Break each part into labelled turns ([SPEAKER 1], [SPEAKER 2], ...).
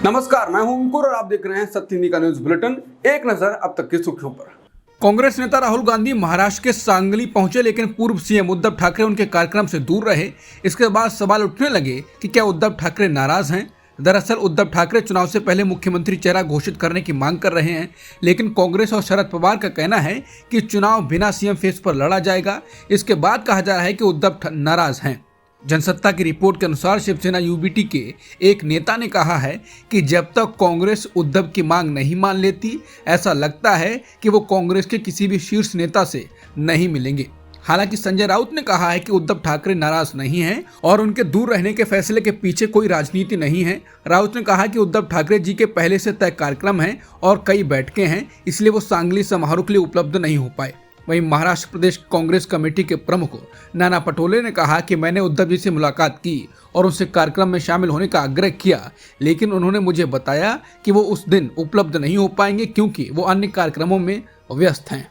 [SPEAKER 1] नमस्कार, मैं हूं अंकुर और आप देख रहे हैं सत्य हिंदी का न्यूज बुलेटिन। एक नजर अब तक की सुर्खियों पर। कांग्रेस नेता राहुल गांधी महाराष्ट्र के सांगली पहुंचे, लेकिन पूर्व सीएम उद्धव ठाकरे उनके कार्यक्रम से दूर रहे। इसके बाद सवाल उठने लगे कि क्या उद्धव ठाकरे नाराज हैं। दरअसल उद्धव ठाकरे चुनाव से पहले मुख्यमंत्री चेहरा घोषित करने की मांग कर रहे हैं, लेकिन कांग्रेस और शरद पवार का कहना है कि चुनाव बिना सीएम फेस पर लड़ा जाएगा। इसके बाद कहा जा रहा है कि उद्धव नाराज हैं। जनसत्ता की रिपोर्ट के अनुसार शिवसेना यूबीटी के एक नेता ने कहा है कि जब तक कांग्रेस उद्धव की मांग नहीं मान लेती, ऐसा लगता है कि वो कांग्रेस के किसी भी शीर्ष नेता से नहीं मिलेंगे। हालांकि संजय राउत ने कहा है कि उद्धव ठाकरे नाराज नहीं हैं और उनके दूर रहने के फैसले के पीछे कोई राजनीति नहीं है। राउत ने कहा कि उद्धव ठाकरे जी के पहले से तय कार्यक्रम हैं और कई बैठकें हैं, इसलिए वो सांगली समारोह के लिए उपलब्ध नहीं हो पाए। वहीं महाराष्ट्र प्रदेश कांग्रेस कमेटी के प्रमुख नाना पटोले ने कहा कि मैंने उद्धव जी से मुलाकात की और उनसे कार्यक्रम में शामिल होने का आग्रह किया, लेकिन उन्होंने मुझे बताया कि वो उस दिन उपलब्ध नहीं हो पाएंगे क्योंकि वो अन्य कार्यक्रमों में व्यस्त हैं।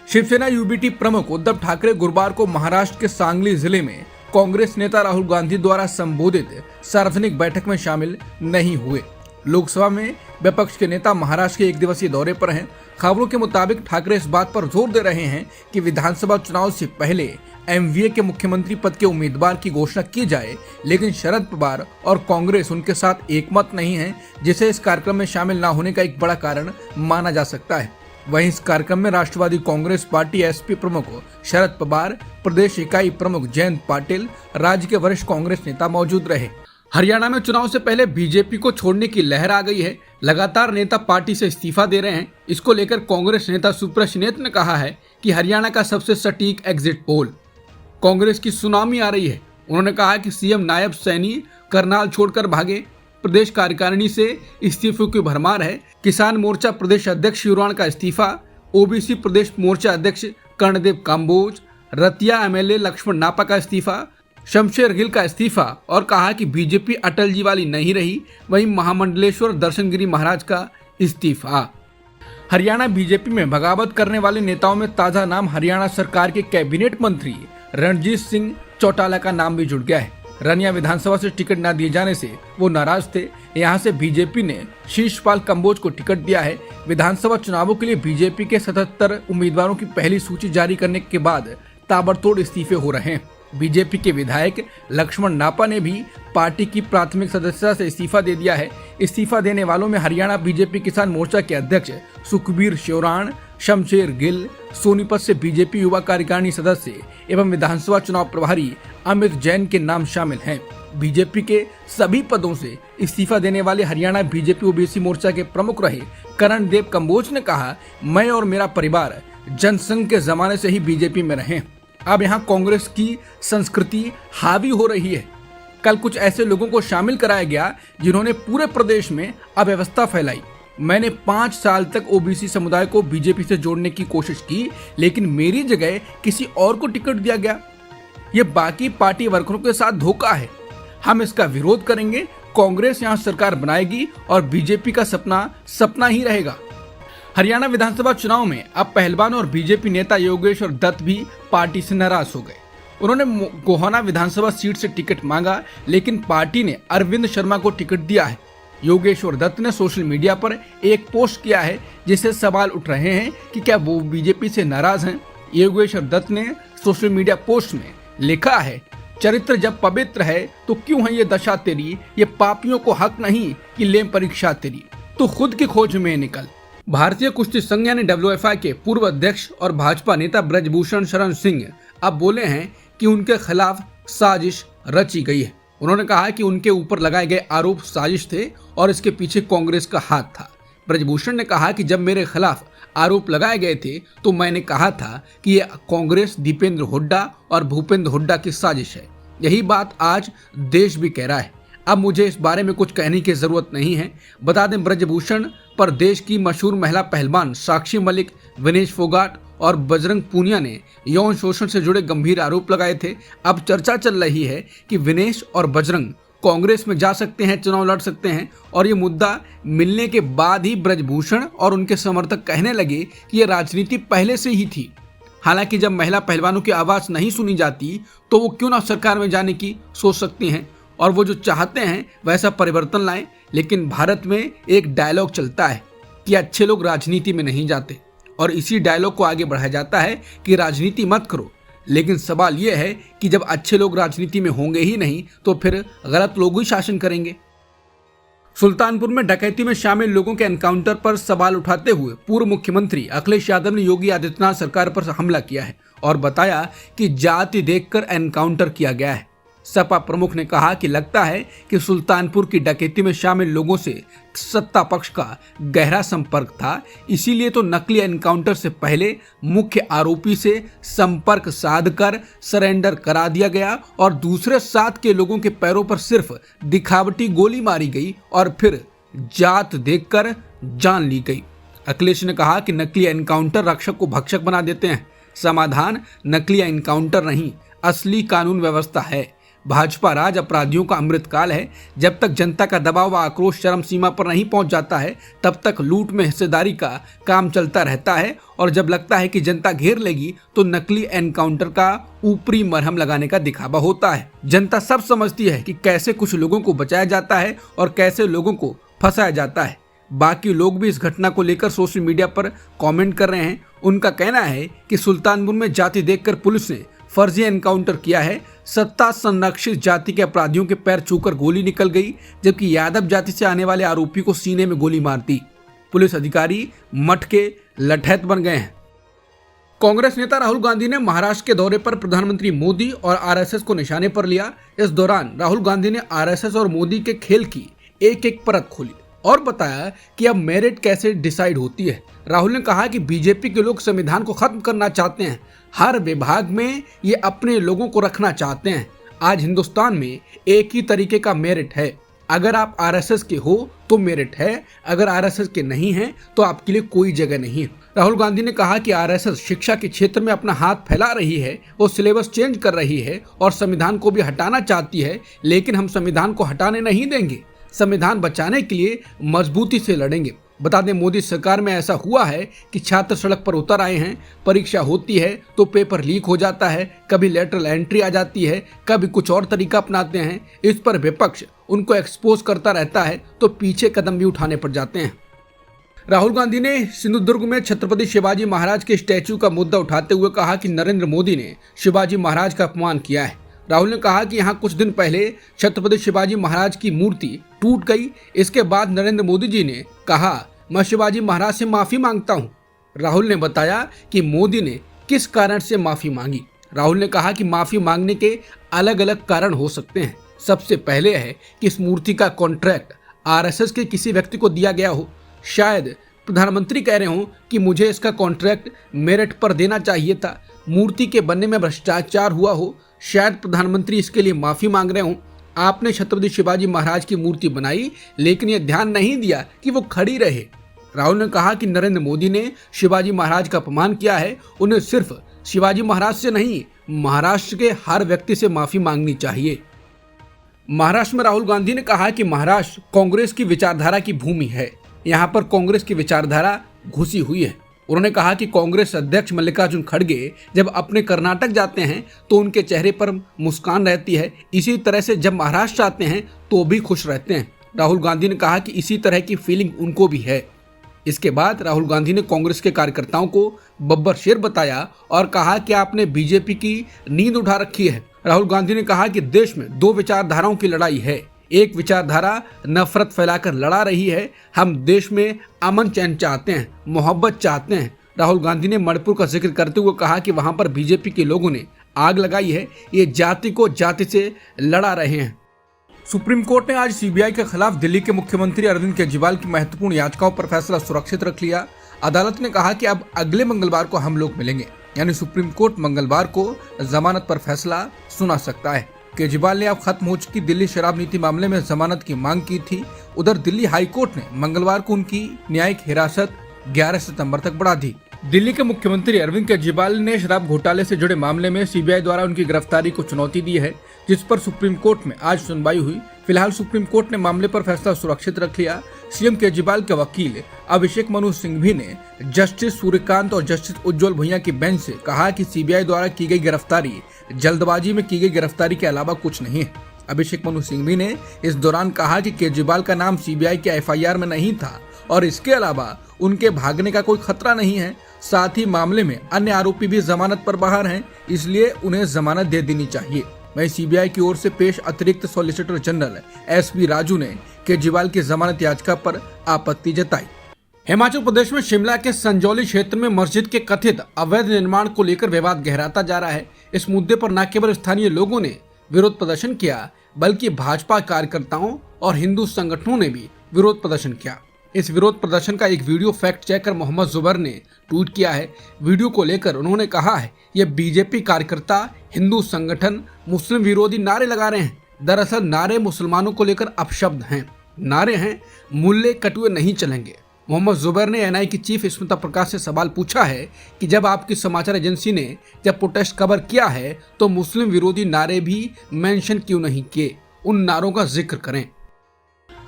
[SPEAKER 1] शिवसेना यूबीटी प्रमुख उद्धव ठाकरे गुरुवार को महाराष्ट्र के सांगली जिले में कांग्रेस नेता राहुल गांधी द्वारा संबोधित सार्वजनिक बैठक में शामिल नहीं हुए। लोकसभा में विपक्ष के नेता महाराष्ट्र के एक दिवसीय दौरे पर हैं। खबरों के मुताबिक ठाकरे इस बात पर जोर दे रहे हैं कि विधानसभा चुनाव से पहले एमवीए के मुख्यमंत्री पद के उम्मीदवार की घोषणा की जाए, लेकिन शरद पवार और कांग्रेस उनके साथ एकमत नहीं है, जिसे इस कार्यक्रम में शामिल न होने का एक बड़ा कारण माना जा सकता है। वहीं इस कार्यक्रम में राष्ट्रवादी कांग्रेस पार्टी एसपी प्रमुख शरद पवार, प्रदेश इकाई प्रमुख जयंत पाटिल, राज्य के वरिष्ठ कांग्रेस नेता मौजूद रहे। हरियाणा में चुनाव से पहले बीजेपी को छोड़ने की लहर आ गई है। लगातार नेता पार्टी से इस्तीफा दे रहे हैं। इसको लेकर कांग्रेस नेता सुब्रत ने कहा है कि हरियाणा का सबसे सटीक एग्जिट पोल। कांग्रेस की सुनामी आ रही है। उन्होंने कहा कि सीएम नायब सैनी करनाल छोड़कर भागे, प्रदेश कार्यकारिणी से इस्तीफों की भरमार है। किसान मोर्चा प्रदेश अध्यक्ष शिवराण का इस्तीफा, ओबीसी प्रदेश मोर्चा अध्यक्ष कर्णदेव काम्बोज, रतिया एमएलए लक्ष्मण नापा का इस्तीफा, शमशेर गिल का इस्तीफा और कहा कि बीजेपी अटल जी वाली नहीं रही। वहीं महामंडलेश्वर दर्शनगिरी महाराज का इस्तीफा। हरियाणा बीजेपी में बगावत करने वाले नेताओं में ताजा नाम हरियाणा सरकार के कैबिनेट मंत्री रणजीत सिंह चौटाला का नाम भी जुड़ गया है। रनिया विधानसभा से टिकट न दिए जाने से वो नाराज थे। यहाँ से बीजेपी ने शीशपाल कंबोज को टिकट दिया है। विधानसभा चुनावों के लिए बीजेपी के 77 उम्मीदवारों की पहली सूची जारी करने के बाद ताबड़तोड़ इस्तीफे हो रहे हैं। बीजेपी के विधायक लक्ष्मण नापा ने भी पार्टी की प्राथमिक सदस्यता से इस्तीफा दे दिया है। इस्तीफा देने वालों में हरियाणा बीजेपी किसान मोर्चा के अध्यक्ष सुखबीर शिवराण, शमशेर गिल, सोनीपत से बीजेपी युवा कार्यकारिणी सदस्य एवं विधानसभा चुनाव प्रभारी अमित जैन के नाम शामिल हैं। बीजेपी के सभी पदों से इस्तीफा देने वाले हरियाणा बीजेपी ओबीसी मोर्चा के प्रमुख रहे कर्णदेव कंबोज ने कहा, मैं और मेरा परिवार जनसंघ के जमाने से ही बीजेपी में रहे। अब यहाँ कांग्रेस की संस्कृति हावी हो रही है। कल कुछ ऐसे लोगों को शामिल कराया गया जिन्होंने पूरे प्रदेश में अव्यवस्था फैलाई। मैंने 5 साल तक ओबीसी समुदाय को बीजेपी से जोड़ने की कोशिश की, लेकिन मेरी जगह किसी और को टिकट दिया गया। ये बाकी पार्टी वर्करों के साथ धोखा है। हम इसका विरोध करेंगे। कांग्रेस यहाँ सरकार बनाएगी और बीजेपी का सपना ही रहेगा। हरियाणा विधानसभा चुनाव में अब पहलवान और बीजेपी नेता योगेश्वर दत्त भी पार्टी से नाराज हो गए। उन्होंने गोहाना विधानसभा सीट से टिकट मांगा, लेकिन पार्टी ने अरविंद शर्मा को टिकट दिया है। योगेश्वर दत्त ने सोशल मीडिया पर एक पोस्ट किया है, जिससे सवाल उठ रहे हैं कि क्या वो बीजेपी से नाराज हैं। योगेश्वर दत्त ने सोशल मीडिया पोस्ट में लिखा है, चरित्र जब पवित्र है तो क्यों है ये दशा तेरी, ये पापियों को हक नहीं कि लें परीक्षा तेरी, तो खुद की खोज में निकल। भारतीय कुश्ती संघ यानी WFI के पूर्व अध्यक्ष और भाजपा नेता ब्रजभूषण शरण सिंह अब बोले हैं कि उनके खिलाफ साजिश रची गई है। उन्होंने कहा कि उनके ऊपर लगाए गए आरोप साजिश थे और इसके पीछे कांग्रेस का हाथ था। ब्रजभूषण ने कहा कि जब मेरे खिलाफ आरोप लगाए गए थे तो मैंने कहा था कि ये कांग्रेस, दीपेंद्र हुड्डा और भूपेंद्र हुड्डा की साजिश है। यही बात आज देश भी कह रहा है। अब मुझे इस बारे में कुछ कहने की जरूरत नहीं है। बता दें, ब्रजभूषण पर देश की मशहूर महिला पहलवान साक्षी मलिक, विनेश फोगाट और बजरंग पूनिया ने यौन शोषण से जुड़े गंभीर आरोप लगाए थे। अब चर्चा चल रही है कि विनेश और बजरंग कांग्रेस में जा सकते हैं, चुनाव लड़ सकते हैं, और ये मुद्दा मिलने के बाद ही ब्रजभूषण और उनके समर्थक कहने लगे कि ये राजनीति पहले से ही थी। हालांकि जब महिला पहलवानों की आवाज़ नहीं सुनी जाती तो वो क्यों ना सरकार में जाने की सोच सकती हैं, और वो जो चाहते हैं वैसा परिवर्तन लाएं। लेकिन भारत में एक डायलॉग चलता है कि अच्छे लोग राजनीति में नहीं जाते, और इसी डायलॉग को आगे बढ़ाया जाता है कि राजनीति मत करो। लेकिन सवाल यह है कि जब अच्छे लोग राजनीति में होंगे ही नहीं तो फिर गलत लोग ही शासन करेंगे। सुल्तानपुर में डकैती में शामिल लोगों के एनकाउंटर पर सवाल उठाते हुए पूर्व मुख्यमंत्री अखिलेश यादव ने योगी आदित्यनाथ सरकार पर हमला किया है और बताया कि जाति देखकर एनकाउंटर किया गया है। सपा प्रमुख ने कहा कि लगता है कि सुल्तानपुर की डकैती में शामिल लोगों से सत्ता पक्ष का गहरा संपर्क था, इसीलिए तो नकली एनकाउंटर से पहले मुख्य आरोपी से संपर्क साधकर सरेंडर करा दिया गया और दूसरे साथ के लोगों के पैरों पर सिर्फ दिखावटी गोली मारी गई और फिर जात देखकर जान ली गई। अखिलेश ने कहा कि नकली एनकाउंटर रक्षक को भक्षक बना देते हैं। समाधान नकली एनकाउंटर नहीं, असली कानून व्यवस्था है। भाजपा राज अपराधियों का अमृतकाल है। जब तक जनता का दबाव व आक्रोश चरम सीमा पर नहीं पहुंच जाता है तब तक लूट में हिस्सेदारी का काम चलता रहता है, और जब लगता है कि जनता घेर लेगी तो नकली एनकाउंटर का ऊपरी मरहम लगाने का दिखावा होता है। जनता सब समझती है कि कैसे कुछ लोगों को बचाया जाता है और कैसे लोगों को फंसाया जाता है। बाकी लोग भी इस घटना को लेकर सोशल मीडिया पर कमेंट कर रहे हैं। उनका कहना है कि सुल्तानपुर में जाति देखकर पुलिस ने फर्जी एनकाउंटर किया है। सत्ता संरक्षित जाति के अपराधियों के पैर छूकर गोली निकल गई, जबकि यादव जाति से आने वाले आरोपी को सीने में गोली मार दी। पुलिस अधिकारी मटके लठैत बन गए हैं। कांग्रेस नेता राहुल गांधी ने महाराष्ट्र के दौरे पर प्रधानमंत्री मोदी और आरएसएस को निशाने पर लिया। इस दौरान राहुल गांधी ने आरएसएस और मोदी के खेल की एक एक परत खोली और बताया कि अब मेरिट कैसे डिसाइड होती है। राहुल ने कहा कि बीजेपी के लोग संविधान को खत्म करना चाहते हैं। हर विभाग में ये अपने लोगों को रखना चाहते हैं। आज हिंदुस्तान में एक ही तरीके का मेरिट है। अगर आप आरएसएस के हो तो मेरिट है, अगर आरएसएस के नहीं हैं तो आपके लिए कोई जगह नहीं है। राहुल गांधी ने कहा कि आरएसएस शिक्षा के क्षेत्र में अपना हाथ फैला रही है, वो सिलेबस चेंज कर रही है और संविधान को भी हटाना चाहती है, लेकिन हम संविधान को हटाने नहीं देंगे। संविधान बचाने के लिए मजबूती से लड़ेंगे। बता दें, मोदी सरकार में ऐसा हुआ है कि छात्र सड़क पर उतर आए हैं। परीक्षा होती है तो पेपर लीक हो जाता है, कभी लेटरल एंट्री आ जाती है, कभी कुछ और तरीका अपनाते हैं। इस पर विपक्ष उनको एक्सपोज करता रहता है तो पीछे कदम भी उठाने पड़ जाते हैं। राहुल गांधी ने सिंधुदुर्ग में छत्रपति शिवाजी महाराज के स्टैच्यू का मुद्दा उठाते हुए कहा कि नरेंद्र मोदी ने शिवाजी महाराज का अपमान किया है। राहुल ने कहा कि यहाँ कुछ दिन पहले छत्रपति शिवाजी महाराज की मूर्ति टूट गई। इसके बाद नरेंद्र मोदी जी ने कहा, मैं शिवाजी महाराज से माफी मांगता हूँ। राहुल ने बताया कि मोदी ने किस कारण से माफी मांगी। राहुल ने कहा कि माफी मांगने के अलग अलग कारण हो सकते हैं। सबसे पहले है कि इस मूर्ति का कॉन्ट्रैक्ट आरएसएस के किसी व्यक्ति को दिया गया हो। शायद प्रधानमंत्री कह रहे हो कि मुझे इसका कॉन्ट्रैक्ट मेरिट पर देना चाहिए था। मूर्ति के बनने में भ्रष्टाचार हुआ हो। शायद प्रधानमंत्री इसके लिए माफी मांग रहे हों। आपने छत्रपति शिवाजी महाराज की मूर्ति बनाई, लेकिन यह ध्यान नहीं दिया कि वो खड़ी रहे। राहुल ने कहा कि नरेंद्र मोदी ने शिवाजी महाराज का अपमान किया है। उन्हें सिर्फ शिवाजी महाराज से नहीं, महाराष्ट्र के हर व्यक्ति से माफी मांगनी चाहिए। महाराष्ट्र में राहुल गांधी ने कहा कि महाराष्ट्र कांग्रेस की विचारधारा की भूमि है। यहाँ पर कांग्रेस की विचारधारा घुसी हुई है। उन्होंने कहा कि कांग्रेस अध्यक्ष मल्लिकार्जुन खड़गे जब अपने कर्नाटक जाते हैं तो उनके चेहरे पर मुस्कान रहती है। इसी तरह से जब महाराष्ट्र आते हैं तो भी खुश रहते हैं। राहुल गांधी ने कहा कि इसी तरह की फीलिंग उनको भी है। इसके बाद राहुल गांधी ने कांग्रेस के कार्यकर्ताओं को बब्बर शेर बताया और कहा कि आपने बीजेपी की नींद उठा रखी है। राहुल गांधी ने कहा कि देश में दो विचारधाराओं की लड़ाई है। एक विचारधारा नफरत फैलाकर लड़ा रही है। हम देश में अमन चैन चाहते हैं, मोहब्बत चाहते हैं। राहुल गांधी ने मणिपुर का जिक्र करते हुए कहा कि वहां पर बीजेपी के लोगों ने आग लगाई है। ये जाति को जाति से लड़ा रहे हैं। सुप्रीम कोर्ट ने आज सीबीआई के खिलाफ दिल्ली के मुख्यमंत्री अरविंद केजरीवाल की महत्वपूर्ण याचिकाओं पर फैसला सुरक्षित रख लिया। अदालत ने कहा कि अब अगले मंगलवार को हम लोग मिलेंगे, यानी सुप्रीम कोर्ट मंगलवार को जमानत पर फैसला सुना सकता है। केजरीवाल ने अब खत्म हो चुकी दिल्ली शराब नीति मामले में जमानत की मांग की थी। उधर दिल्ली हाई कोर्ट ने मंगलवार को उनकी न्यायिक हिरासत 11 सितंबर तक बढ़ा दी। दिल्ली के मुख्यमंत्री अरविंद केजरीवाल ने शराब घोटाले से जुड़े मामले में सीबीआई द्वारा उनकी गिरफ्तारी को चुनौती दी है, जिस पर सुप्रीम कोर्ट में आज सुनवाई हुई। फिलहाल सुप्रीम कोर्ट ने मामले पर फैसला सुरक्षित रख लिया। सीएम केजरीवाल के वकील अभिषेक मनु सिंघवी ने जस्टिस सूर्यकांत और जस्टिस उज्जवल भुइयां की बेंच से कहा कि सीबीआई द्वारा की गई गिरफ्तारी जल्दबाजी में की गई गिरफ्तारी के अलावा कुछ नहीं है। अभिषेक मनु सिंघवी ने इस दौरान कहा कि केजरीवाल का नाम सीबीआई के एफआईआर में नहीं था और इसके अलावा उनके भागने का कोई खतरा नहीं है। साथ ही मामले में अन्य आरोपी भी जमानत पर बाहर हैं, इसलिए उन्हें जमानत दे देनी चाहिए। वहीं सीबीआई की ओर से पेश अतिरिक्त सॉलिसिटर जनरल एसपी राजू ने केजरीवाल की जमानत याचिका पर आपत्ति जताई। हिमाचल प्रदेश में शिमला के संजौली क्षेत्र में मस्जिद के कथित अवैध निर्माण को लेकर विवाद गहराता जा रहा है। इस मुद्दे पर न केवल स्थानीय लोगों ने विरोध प्रदर्शन किया, बल्कि भाजपा कार्यकर्ताओं और हिंदू संगठनों ने भी विरोध प्रदर्शन किया। इस विरोध प्रदर्शन का एक video fact checker Mohammed Zubair ने ट्वीट किया है। वीडियो को लेकर उन्होंने कहा है, यह बीजेपी कार्यकर्ता हिंदू संगठन मुस्लिम विरोधी नारे लगा रहे हैं। दरअसल नारे मुसलमानों को लेकर अपशब्द हैं। नारे हैं मुल्ले कटुए नहीं चलेंगे। मोहम्मद जुबैर ने एनआई की चीफ स्मिता प्रकाश से सवाल पूछा है कि जब आपकी समाचार एजेंसी ने जब प्रोटेस्ट कवर किया है तो मुस्लिम विरोधी नारे भी मेंशन क्यों नहीं किए, उन नारों का जिक्र करें।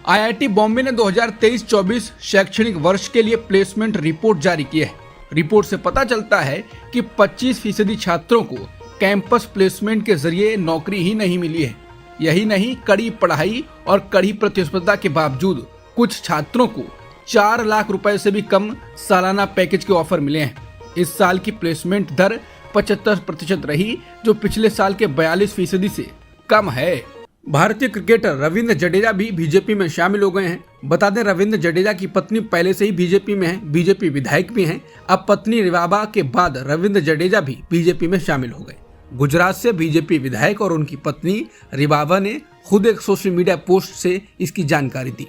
[SPEAKER 1] आईआईटी बॉम्बे ने 2023-24 शैक्षणिक वर्ष के लिए प्लेसमेंट रिपोर्ट जारी की है। रिपोर्ट से पता चलता है कि 25% छात्रों को कैंपस प्लेसमेंट के जरिए नौकरी ही नहीं मिली है। यही नहीं, कड़ी पढ़ाई और कड़ी प्रतिस्पर्धा के बावजूद कुछ छात्रों को 4 लाख रुपए से भी कम सालाना पैकेज के ऑफर मिले हैं। इस साल की प्लेसमेंट दर 75% रही, जो पिछले साल के 42% से कम है। भारतीय क्रिकेटर रविंद्र जडेजा भी बीजेपी में शामिल हो गए हैं। बता दें, रविंद्र जडेजा की पत्नी पहले से ही बीजेपी में है, बीजेपी विधायक भी हैं। अब पत्नी रिवाबा के बाद रविंद्र जडेजा भी बीजेपी में शामिल हो गए। गुजरात से बीजेपी विधायक और उनकी पत्नी रिवाबा ने खुद एक सोशल मीडिया पोस्ट से इसकी जानकारी दी।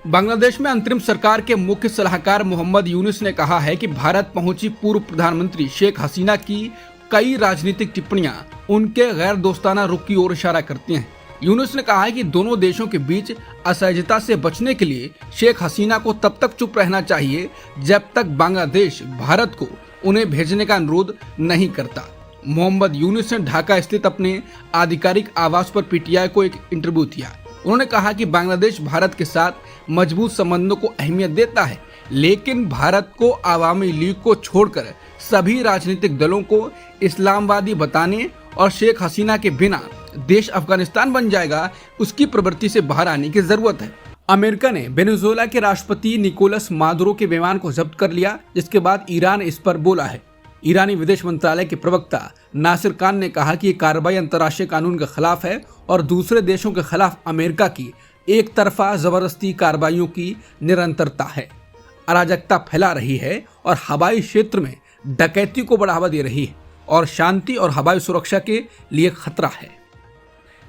[SPEAKER 1] बांग्लादेश में अंतरिम सरकार के मुख्य सलाहकार मोहम्मद यूनुस ने कहा है कि भारत पहुंची पूर्व प्रधानमंत्री शेख हसीना की कई राजनीतिक टिप्पणियां उनके गैर दोस्ताना रुख की ओर इशारा करती हैं। यूनुस ने कहा है कि दोनों देशों के बीच असहजता से बचने के लिए शेख हसीना को तब तक चुप रहना चाहिए जब तक बांग्लादेश भारत को उन्हें भेजने का अनुरोध नहीं करता। मोहम्मद यूनुस ने ढाका स्थित अपने आधिकारिक आवास पर पीटीआई को एक इंटरव्यू दिया। उन्होंने कहा कि बांग्लादेश भारत के साथ मजबूत संबंधों को अहमियत देता है, लेकिन भारत को आवामी लीग को छोड़कर सभी राजनीतिक दलों को इस्लामवादी बताने और शेख हसीना के बिना देश अफगानिस्तान बन जाएगा, उसकी प्रवृत्ति से बाहर आने की जरूरत है। अमेरिका ने वेनेजुएला के राष्ट्रपति निकोलस मादुरो के विमान को जब्त कर लिया, जिसके बाद ईरान इस पर बोला है। ईरानी विदेश मंत्रालय के प्रवक्ता नासिर खान ने कहा कि ये कार्रवाई अंतर्राष्ट्रीय कानून के खिलाफ है और दूसरे देशों के खिलाफ अमेरिका की एक तरफा जबरदस्ती कार्रवाइयों की निरंतरता है, अराजकता फैला रही है और हवाई क्षेत्र में डकैती को बढ़ावा दे रही है और शांति और हवाई सुरक्षा के लिए खतरा है।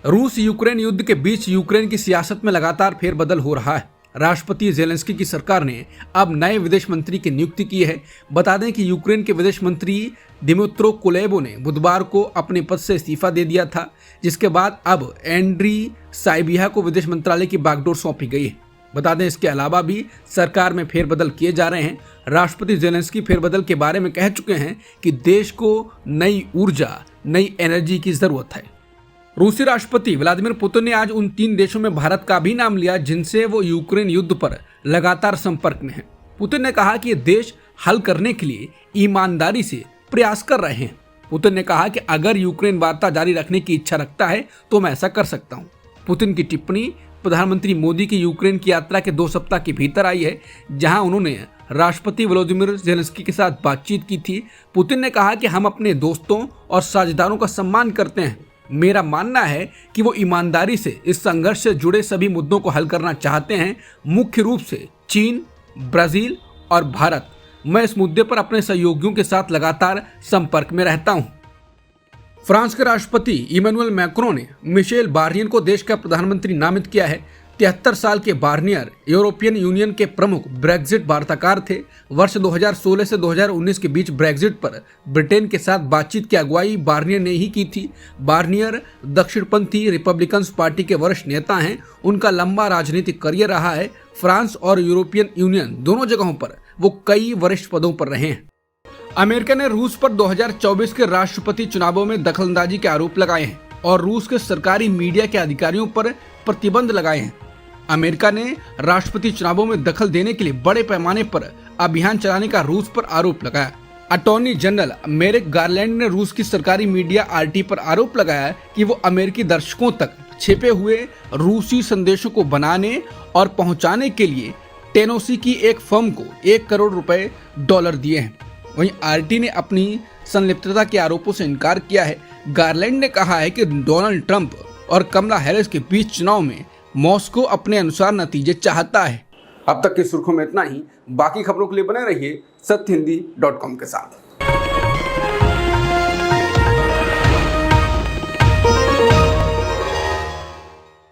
[SPEAKER 1] रूस यूक्रेन युद्ध के बीच यूक्रेन की सियासत में लगातार फेरबदल हो रहा है। राष्ट्रपति जेलेंस्की की सरकार ने अब नए विदेश मंत्री की नियुक्ति की है। बता दें कि यूक्रेन के विदेश मंत्री दिमित्रो कुलेबा ने बुधवार को अपने पद से इस्तीफा दे दिया था, जिसके बाद अब एंड्री साइबिया को विदेश मंत्रालय की बागडोर सौंपी गई है। बता दें, इसके अलावा भी सरकार में फेरबदल किए जा रहे हैं। राष्ट्रपति जेलेंस्की फेरबदल के बारे में कह चुके हैं कि देश को नई ऊर्जा, नई एनर्जी की जरूरत है। रूसी राष्ट्रपति व्लादिमीर पुतिन ने आज उन 3 देशों में भारत का भी नाम लिया जिनसे वो यूक्रेन युद्ध पर लगातार संपर्क में हैं। पुतिन ने कहा कि ये देश हल करने के लिए ईमानदारी से प्रयास कर रहे हैं। पुतिन ने कहा कि अगर यूक्रेन वार्ता जारी रखने की इच्छा रखता है तो मैं ऐसा कर सकता हूँ। पुतिन की टिप्पणी प्रधानमंत्री मोदी की यूक्रेन की यात्रा के 2 सप्ताह के भीतर आई है, जहां उन्होंने राष्ट्रपति वोलोदिमीर जेलेंस्की के साथ बातचीत की थी। पुतिन ने कहा कि हम अपने दोस्तों और साझेदारों का सम्मान करते हैं। मेरा मानना है कि वो ईमानदारी से इस संघर्ष से जुड़े सभी मुद्दों को हल करना चाहते हैं, मुख्य रूप से चीन, ब्राजील और भारत। मैं इस मुद्दे पर अपने सहयोगियों के साथ लगातार संपर्क में रहता हूं। फ्रांस के राष्ट्रपति इमैनुअल मैक्रों ने मिशेल बार्नियर को देश का प्रधानमंत्री नामित किया है। 73 साल के बार्नियर यूरोपियन यूनियन के प्रमुख ब्रेक्जिट वार्ताकार थे। वर्ष 2016 से 2019 के बीच ब्रेक्जिट पर ब्रिटेन के साथ बातचीत की अगुवाई बार्नियर ने ही की थी। बार्नियर दक्षिणपंथी रिपब्लिकन पार्टी के वरिष्ठ नेता हैं। उनका लंबा राजनीतिक करियर रहा है। फ्रांस और यूरोपियन यूनियन दोनों जगहों पर वो कई वरिष्ठ पदों पर रहे हैं। अमेरिका ने रूस पर 2024 के राष्ट्रपति चुनावों में दखलंदाजी के आरोप लगाए हैं और रूस के सरकारी मीडिया के अधिकारियों पर प्रतिबंध लगाए हैं। अमेरिका ने राष्ट्रपति चुनावों में दखल देने के लिए बड़े पैमाने पर अभियान चलाने का रूस पर आरोप लगाया। अटॉर्नी जनरल मेरिक गारलैंड ने रूस की सरकारी मीडिया आरटी पर आरोप लगाया कि वो अमेरिकी दर्शकों तक छिपे हुए रूसी संदेशों को बनाने और पहुंचाने के लिए टेनेसी की एक फर्म को 1 करोड़ रुपए डॉलर दिए हैं। वहीं आरटी ने अपनी संलिप्तता के आरोपों से इनकार किया है। गारलैंड ने कहा है कि डोनाल्ड ट्रंप और कमला हैरिस के बीच चुनाव में मॉस्को अपने अनुसार नतीजे चाहता है। अब तक की सुर्खियों में इतना ही। बाकी खबरों के लिए बने रहिए सत्यहिंदी.com के साथ।